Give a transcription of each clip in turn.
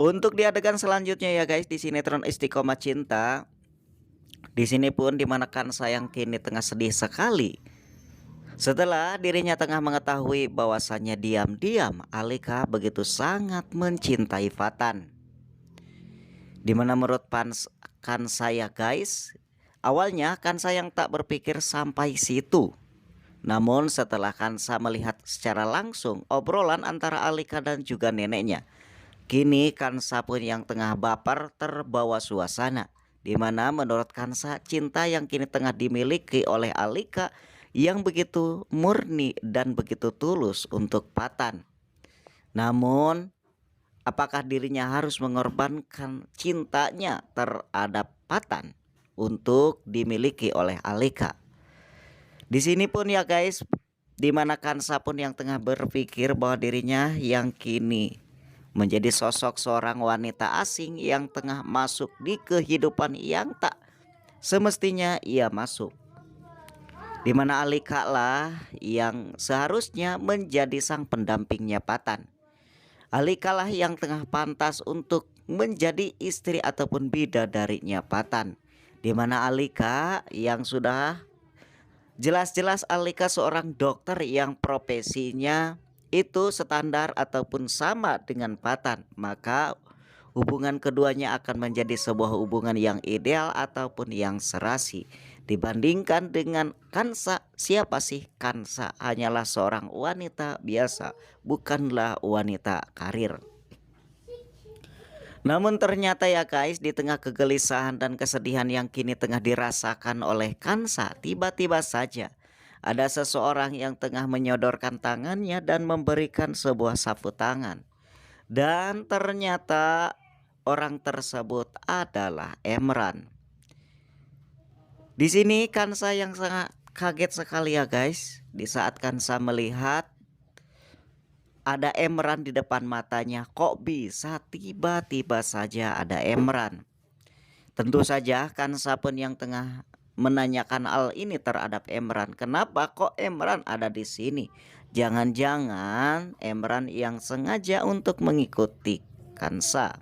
Untuk di adegan selanjutnya ya guys, di sinetron Istiqomah Cinta, di sini pun dimana Kansa yang kini tengah sedih sekali setelah dirinya tengah mengetahui bahwasannya diam-diam Alika begitu sangat mencintai Fatan. Dimana menurut Kansa ya guys, awalnya Kansa yang tak berpikir sampai situ. Namun setelah Kansa melihat secara langsung obrolan antara Alika dan juga neneknya, kini Kansa pun yang tengah baper terbawa suasana. Di mana menurut Kansa cinta yang kini tengah dimiliki oleh Alika yang begitu murni dan begitu tulus untuk Fatan. Namun apakah dirinya harus mengorbankan cintanya terhadap Fatan untuk dimiliki oleh Alika? Di sini pun ya guys, dimana Kansa pun yang tengah berpikir bahwa dirinya yang kini menjadi sosok seorang wanita asing yang tengah masuk di kehidupan yang tak semestinya ia masuk. Dimana Alika lah yang seharusnya menjadi sang pendampingnya Fatan. Alika lah yang tengah pantas untuk menjadi istri ataupun bidadarinya Fatan. Dimana Alika yang sudah jelas-jelas Alika seorang dokter yang profesinya itu standar ataupun sama dengan Fatan, maka hubungan keduanya akan menjadi sebuah hubungan yang ideal ataupun yang serasi. Dibandingkan dengan Kansa, siapa sih Kansa? Hanyalah seorang wanita biasa, bukanlah wanita karir. Namun ternyata ya guys, di tengah kegelisahan dan kesedihan yang kini tengah dirasakan oleh Kansa, tiba-tiba saja ada seseorang yang tengah menyodorkan tangannya dan memberikan sebuah sapu tangan. Dan ternyata orang tersebut adalah Emran. Di sini Kansa yang sangat kaget sekali ya guys, di saat Kansa melihat ada Emran di depan matanya. Kok bisa tiba-tiba saja ada Emran? Tentu saja Kansa pun yang tengah menanyakan hal ini terhadap Emran. Kenapa kok Emran ada di sini? Jangan-jangan Emran yang sengaja untuk mengikuti Kansa.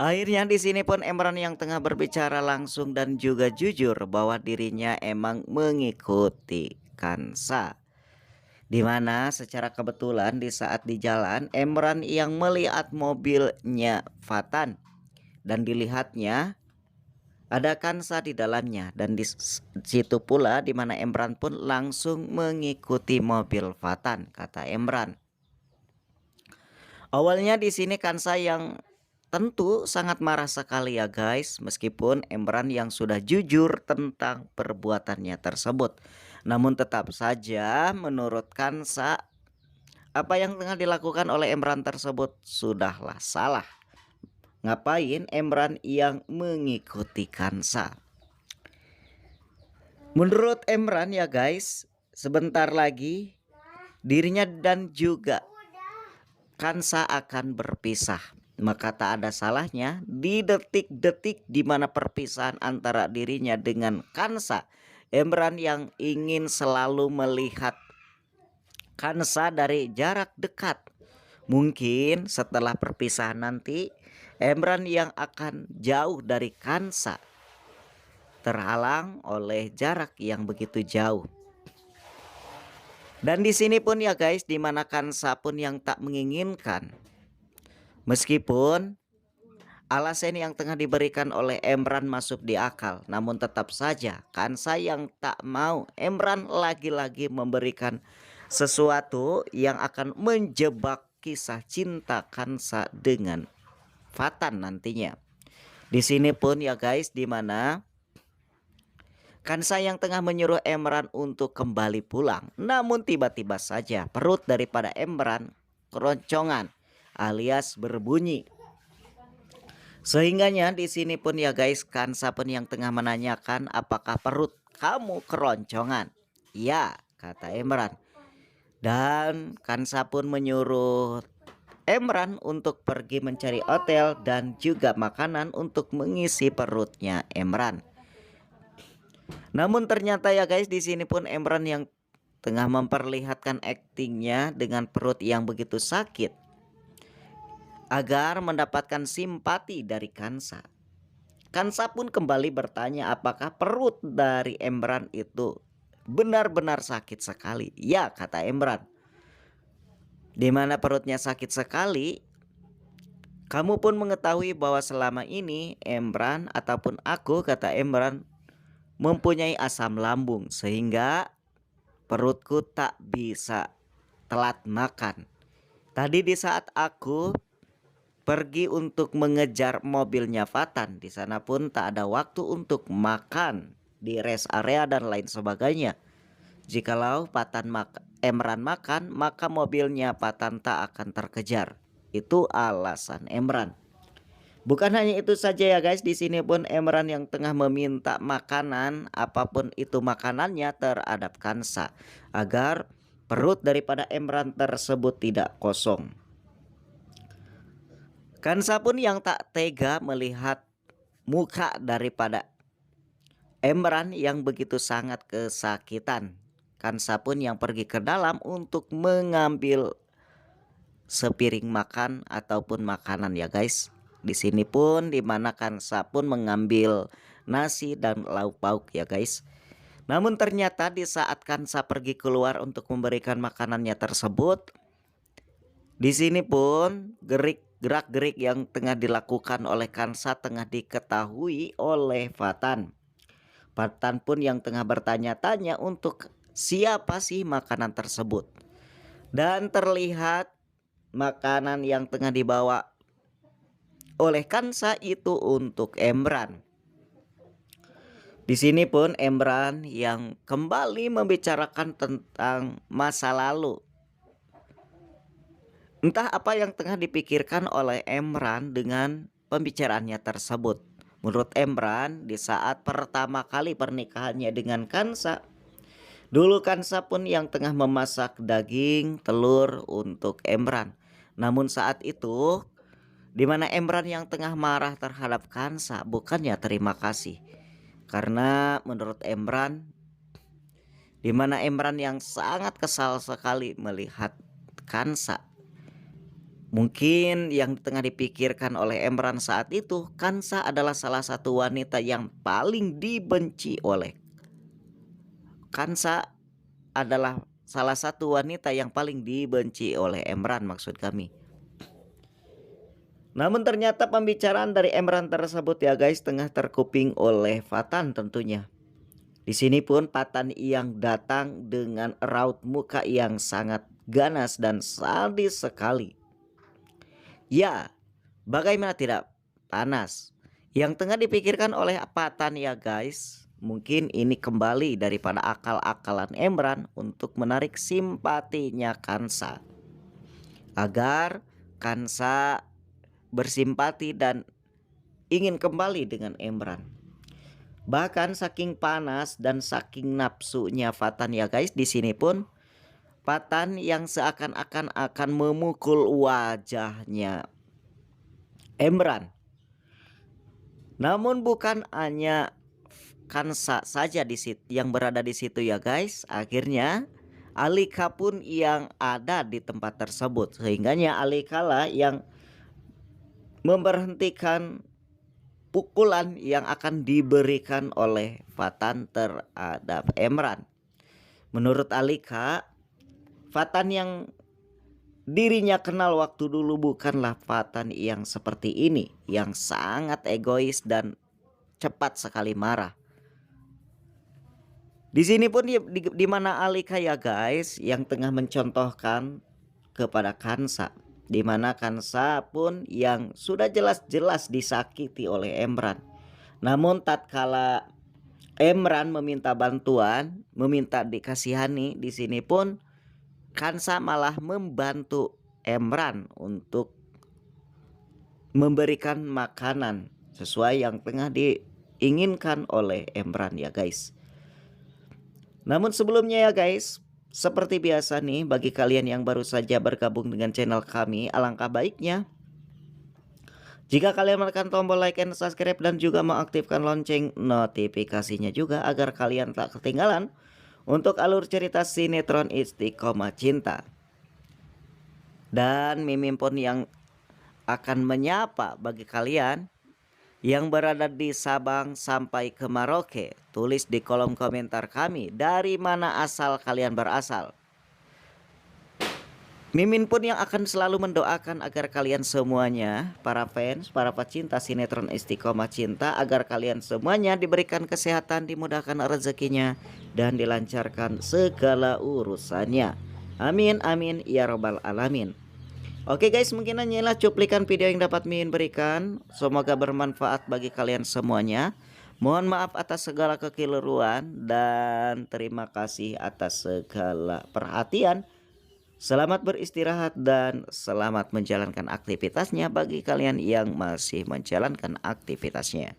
Akhirnya di sini pun Emran yang tengah berbicara langsung dan juga jujur bahwa dirinya emang mengikuti Kansa. Di mana secara kebetulan di saat di jalan Emran yang melihat mobilnya Fatan dan dilihatnya ada Kansa di dalamnya, dan di situ pula di mana Emran pun langsung mengikuti mobil Fatan, kata Emran. Awalnya di sini Kansa yang tentu sangat marah sekali ya guys, meskipun Emran yang sudah jujur tentang perbuatannya tersebut. Namun tetap saja menurut Kansa, apa yang tengah dilakukan oleh Emran tersebut sudahlah salah. Ngapain Emran yang mengikuti Kansa? Menurut Emran ya guys, sebentar lagi dirinya dan juga Kansa akan berpisah. Maka tak ada salahnya di detik-detik di mana perpisahan antara dirinya dengan Kansa, Emran yang ingin selalu melihat Kansa dari jarak dekat. Mungkin setelah perpisahan nanti Emran yang akan jauh dari Kansa, terhalang oleh jarak yang begitu jauh. Dan di sini pun ya guys, dimana Kansa pun yang tak menginginkan, meskipun alasan yang tengah diberikan oleh Emran masuk di akal, namun tetap saja Kansa yang tak mau Emran lagi-lagi memberikan sesuatu yang akan menjebak kisah cinta Kansa dengan Fatan nantinya. Di sini pun ya guys, dimana Kansa yang tengah menyuruh Emran untuk kembali pulang. Namun tiba-tiba saja perut daripada Emran keroncongan alias berbunyi. Sehingganya di sini pun ya guys, Kansa pun yang tengah menanyakan apakah perut kamu keroncongan? Ya, kata Emran. Dan Kansa pun menyuruh Emran untuk pergi mencari hotel dan juga makanan untuk mengisi perutnya Emran. Namun ternyata ya guys, di sini pun Emran yang tengah memperlihatkan aktingnya dengan perut yang begitu sakit. agar mendapatkan simpati dari Kansa. Kansa pun kembali bertanya apakah perut dari Emran itu benar-benar sakit sekali. Ya, kata Emran. Di mana perutnya sakit sekali, kamu pun mengetahui bahwa selama ini Emran ataupun aku, kata Emran, mempunyai asam lambung sehingga perutku tak bisa telat makan. Tadi di saat aku pergi untuk mengejar mobilnya Fatan, di sana pun tak ada waktu untuk makan di rest area dan lain sebagainya. Jikalau Emran makan, maka mobilnya Fatan tak akan terkejar. Itu alasan Emran. Bukan hanya itu saja ya guys, di sini pun Emran yang tengah meminta makanan, apapun itu makanannya, terhadap Kansa agar perut daripada Emran tersebut tidak kosong. Kansa pun yang tak tega melihat muka daripada Emran yang begitu sangat kesakitan. Kansa pun yang pergi ke dalam untuk mengambil sepiring makan ataupun makanan ya guys. Di sini pun dimana Kansa pun mengambil nasi dan lauk pauk ya guys. Namun ternyata di saat Kansa pergi keluar untuk memberikan makanannya tersebut, di sini pun gerak-gerik yang tengah dilakukan oleh Kansa tengah diketahui oleh Fatan. Fatan pun yang tengah bertanya-tanya untuk siapa sih makanan tersebut. Dan terlihat makanan yang tengah dibawa oleh Kansa itu untuk Emran. Di sini pun Emran yang kembali membicarakan tentang masa lalu. Entah apa yang tengah dipikirkan oleh Emran dengan pembicaraannya tersebut. Menurut Emran, di saat pertama kali pernikahannya dengan Kansa, dulu Kansa pun yang tengah memasak daging telur untuk Emran. Namun saat itu, di mana Emran yang tengah marah terhadap Kansa, bukannya terima kasih. Karena menurut Emran, di mana Emran yang sangat kesal sekali melihat Kansa. Mungkin yang tengah dipikirkan oleh Emran saat itu, Kansa adalah salah satu wanita yang paling dibenci oleh Kansa adalah salah satu wanita yang paling dibenci oleh Emran, maksud kami. Namun ternyata pembicaraan dari Emran tersebut ya guys tengah terkuping oleh Fatan tentunya. Di sini pun Fatan yang datang dengan raut muka yang sangat ganas dan sadis sekali. Ya, bagaimana tidak panas? Yang tengah dipikirkan oleh Fatan ya guys, mungkin ini kembali daripada akal-akalan Emran untuk menarik simpatinya Kansa, agar Kansa bersimpati dan ingin kembali dengan Emran. Bahkan saking panas dan saking nafsunya Fatan ya guys, di sini pun Fatan yang seakan-akan akan memukul wajahnya Emran. Namun bukan hanya Kansa saja di situ yang berada di situ ya guys. Akhirnya Alika pun yang ada di tempat tersebut, sehingganya Alika lah yang memberhentikan pukulan yang akan diberikan oleh Fatan terhadap Emran. Menurut Alika, Fatan yang dirinya kenal waktu dulu bukanlah Fatan yang seperti ini, yang sangat egois dan cepat sekali marah. Di sini pun di mana Alika ya guys yang tengah mencontohkan kepada Kansa, di mana Kansa pun yang sudah jelas-jelas disakiti oleh Emran. Namun tatkala Emran meminta bantuan, meminta dikasihani, di sini pun Kansa malah membantu Emran untuk memberikan makanan sesuai yang tengah diinginkan oleh Emran ya guys. Namun sebelumnya ya guys, seperti biasa nih bagi kalian yang baru saja bergabung dengan channel kami, alangkah baiknya jika kalian menekan tombol like and subscribe dan juga mengaktifkan lonceng notifikasinya juga agar kalian tak ketinggalan untuk alur cerita sinetron Istiqomah Cinta. Dan Mimin pun yang akan menyapa bagi kalian yang berada di Sabang sampai ke Merauke. Tulis di kolom komentar kami dari mana asal kalian berasal. Mimin pun yang akan selalu mendoakan agar kalian semuanya, para fans, para pecinta sinetron Istiqomah Cinta, agar kalian semuanya diberikan kesehatan, dimudahkan rezekinya, dan dilancarkan segala urusannya. Amin amin ya robbal alamin. Oke guys, mungkin hanyalah cuplikan video yang dapat Mimin berikan. Semoga bermanfaat bagi kalian semuanya. Mohon maaf atas segala kekeliruan dan terima kasih atas segala perhatian. Selamat beristirahat dan selamat menjalankan aktivitasnya bagi kalian yang masih menjalankan aktivitasnya.